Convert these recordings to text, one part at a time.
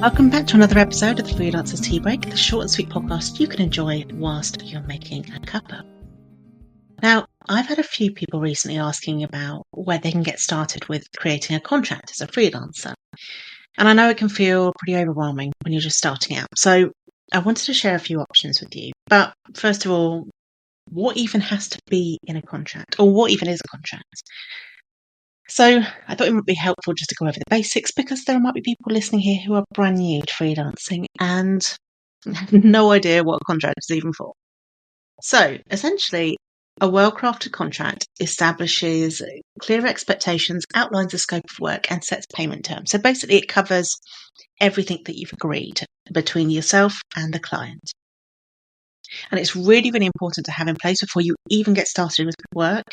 Welcome back to another episode of the Freelancer's Tea Break, the short and sweet podcast you can enjoy whilst you're making a cuppa. Now, I've had a few people recently asking about where they can get started with creating a contract as a freelancer. And I know it can feel pretty overwhelming when you're just starting out. So I wanted to share a few options with you. But first of all, what even has to be in a contract? Or what even is a contract? So I thought it might be helpful just to go over the basics because there might be people listening here who are brand new to freelancing and have no idea what a contract is even for. So essentially, a well-crafted contract establishes clear expectations, outlines the scope of work, and sets payment terms. So basically, it covers everything that you've agreed between yourself and the client. And it's really, really important to have in place before you even get started with work,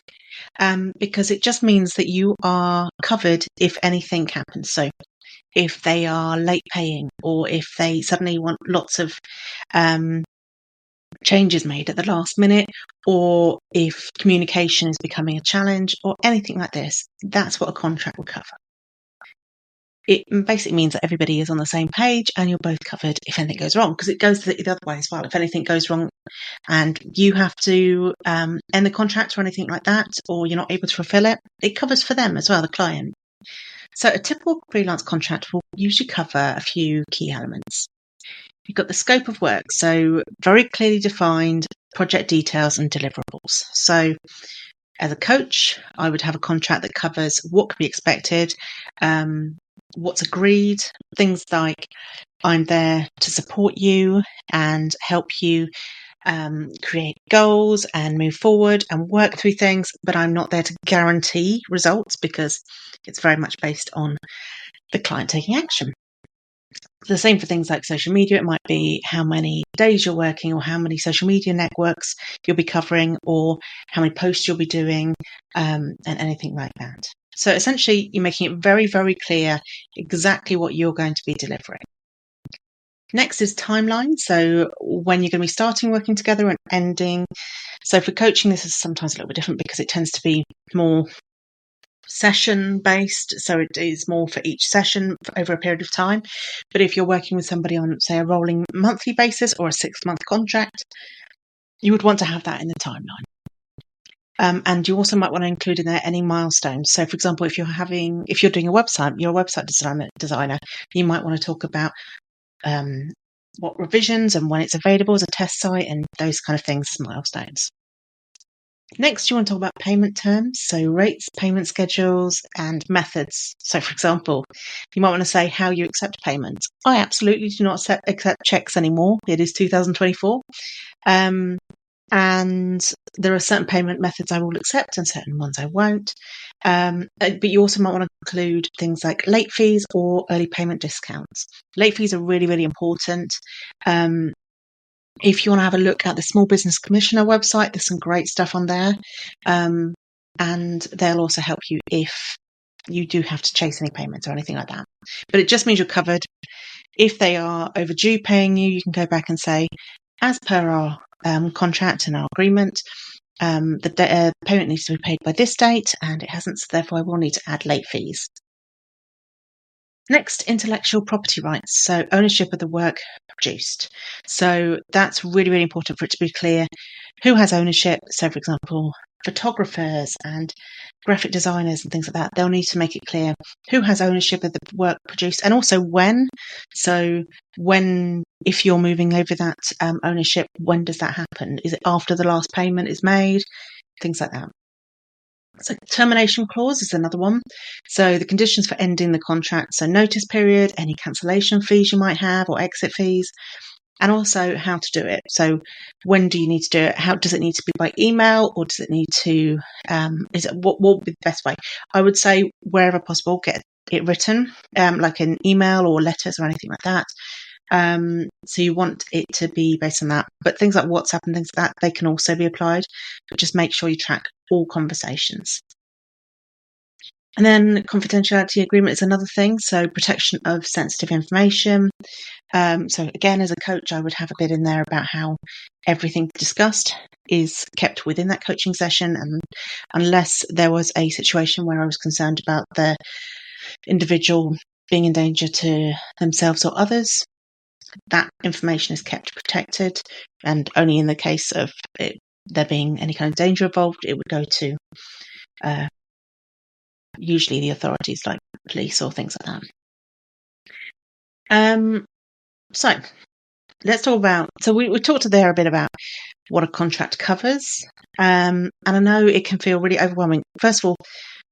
because it just means that you are covered if anything happens. So if they are late paying, or if they suddenly want lots of changes made at the last minute, or if communication is becoming a challenge, or anything like this, that's what a contract will cover. It basically means that everybody is on the same page and you're both covered if anything goes wrong, because it goes the other way as well. If anything goes wrong and you have to end the contract or anything like that, or you're not able to fulfill it, it covers for them as well, the client. So a typical freelance contract will usually cover a few key elements. You've got the scope of work, so very clearly defined project details and deliverables. So as a coach, I would have a contract that covers what could be expected, what's agreed, things like I'm there to support you and help you create goals and move forward and work through things, but I'm not there to guarantee results because it's very much based on the client taking action. The same for things like social media. It might be how many days you're working, or how many social media networks you'll be covering, or how many posts you'll be doing, and anything like that. So essentially, you're making it very, very clear exactly what you're going to be delivering. Next is timeline. So when you're going to be starting working together and ending. So for coaching, this is sometimes a little bit different because it tends to be more session based. So it is more for each session over a period of time. But if you're working with somebody on, say, a rolling monthly basis or a 6-month contract, you would want to have that in the timeline. And you also might want to include in there any milestones. So, for example, if you're doing a website, you're a website designer, you might want to talk about what revisions and when it's available as a test site and those kind of things as milestones. Next, you want to talk about payment terms, so rates, payment schedules, and methods. So, for example, you might want to say how you accept payments. I absolutely do not accept checks anymore. It is 2024. And there are certain payment methods I will accept and certain ones I won't. But you also might want to include things like late fees or early payment discounts. Late fees are really, really important. If you want to have a look at the Small Business Commissioner website, there's some great stuff on there. And they'll also help you if you do have to chase any payments or anything like that. But it just means you're covered. If they are overdue paying you, you can go back and say, as per our contract and our agreement, the payment needs to be paid by this date, and it hasn't, so therefore I will need to add late fees. Next, intellectual property rights, so ownership of the work produced. So that's really, really important for it to be clear who has ownership. So, for example, photographers and graphic designers and things like that, they'll need to make it clear who has ownership of the work produced, and also when. So if you're moving over that ownership, when does that happen? Is it after the last payment is made? Things like that. So termination clause is another one. So the conditions for ending the contract, so notice period, any cancellation fees you might have or exit fees, and also how to do it. So when do you need to do it? How does it need to be by email, or does it need to, what would be the best way? I would say wherever possible, get it written, like an email or letters or anything like that. So you want it to be based on that. But things like WhatsApp and things like that, they can also be applied, but just make sure you track all conversations. And then confidentiality agreement is another thing. So protection of sensitive information. So again, as a coach, I would have a bit in there about how everything discussed is kept within that coaching session. And unless there was a situation where I was concerned about the individual being in danger to themselves or others, that information is kept protected, and only in the case of there being any kind of danger involved, it would go to usually the authorities like police or things like that. So let's talk about, so we talked there a bit about what a contract covers. And I know it can feel really overwhelming. First of all,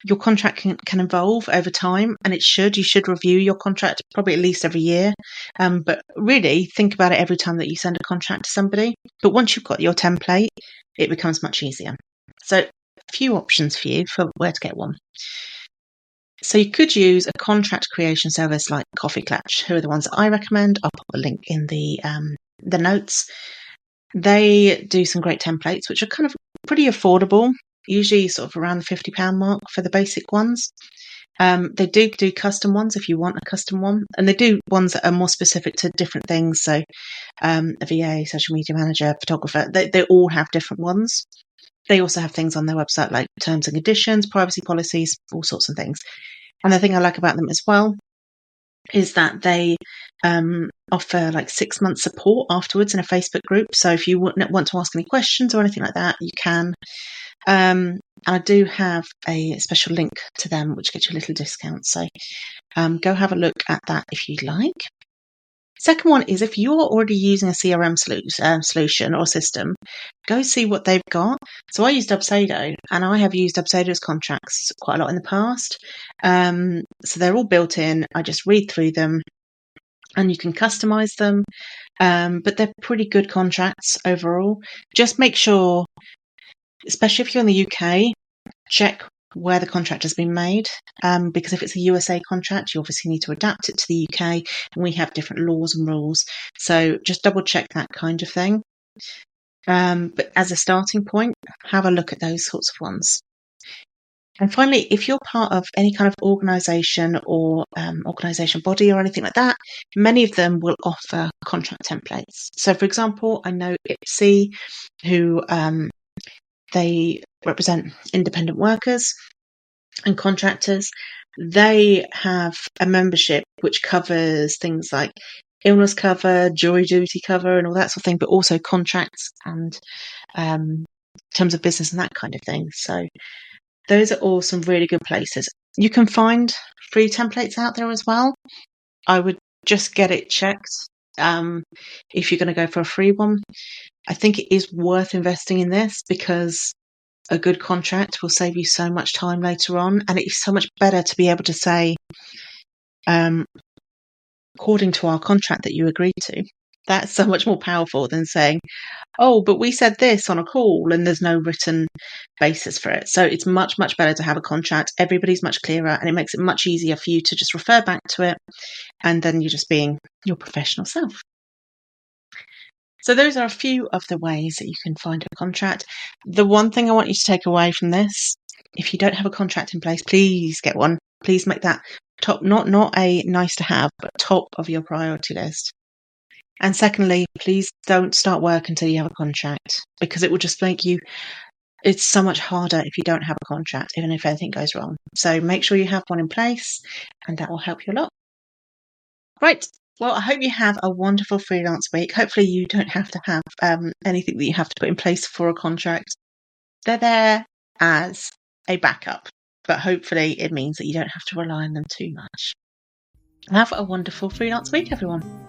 your contract can evolve over time, and you should review your contract probably at least every year. But really think about it every time that you send a contract to somebody. But once you've got your template, it becomes much easier. So a few options for you for where to get one. So you could use a contract creation service like Koffee Klatch, who are the ones that I recommend. I'll put a link in the notes. They do some great templates, which are kind of pretty affordable, usually sort of around the £50 mark for the basic ones. They do custom ones if you want a custom one, and they do ones that are more specific to different things. So a VA, social media manager, photographer, they all have different ones. They also have things on their website like terms and conditions, privacy policies, all sorts of things. And the thing I like about them as well is that they offer like 6 months support afterwards in a Facebook group. So if you want to ask any questions or anything like that, you can. And I do have a special link to them, which gets you a little discount. So go have a look at that if you'd like. Second one is if you're already using a CRM solution or system, go see what they've got. So I use Dubsado, and I have used Dubsado's contracts quite a lot in the past. So they're all built in. I just read through them, and you can customize them. But they're pretty good contracts overall. Just make sure, especially if you're in the UK, check where the contract has been made, because if it's a USA contract, you obviously need to adapt it to the UK, and we have different laws and rules. So just double check that kind of thing. But as a starting point, have a look at those sorts of ones. And finally, if you're part of any kind of organisation or organisation body or anything like that, many of them will offer contract templates. So, for example, I know IPSI, who they represent independent workers and contractors. They have a membership which covers things like illness cover, jury duty cover, and all that sort of thing, but also contracts and terms of business and that kind of thing. So those are all some really good places. You can find free templates out there as well. I would just get it checked if you're going to go for a free one. I think it is worth investing in this because a good contract will save you so much time later on, and it's so much better to be able to say, according to our contract that you agreed to. That's so much more powerful than saying, oh, but we said this on a call and there's no written basis for it. So it's much, much better to have a contract. Everybody's much clearer, and it makes it much easier for you to just refer back to it, and then you're just being your professional self. So those are a few of the ways that you can find a contract. The one thing I want you to take away from this, if you don't have a contract in place, please get one. Please make that top, not a nice to have, but top of your priority list. And secondly, please don't start work until you have a contract, because it will just make it's so much harder if you don't have a contract, even if anything goes wrong. So make sure you have one in place, and that will help you a lot. Right. Well, I hope you have a wonderful freelance week. Hopefully you don't have to have anything that you have to put in place for a contract. They're there as a backup, but hopefully it means that you don't have to rely on them too much. Have a wonderful freelance week, everyone.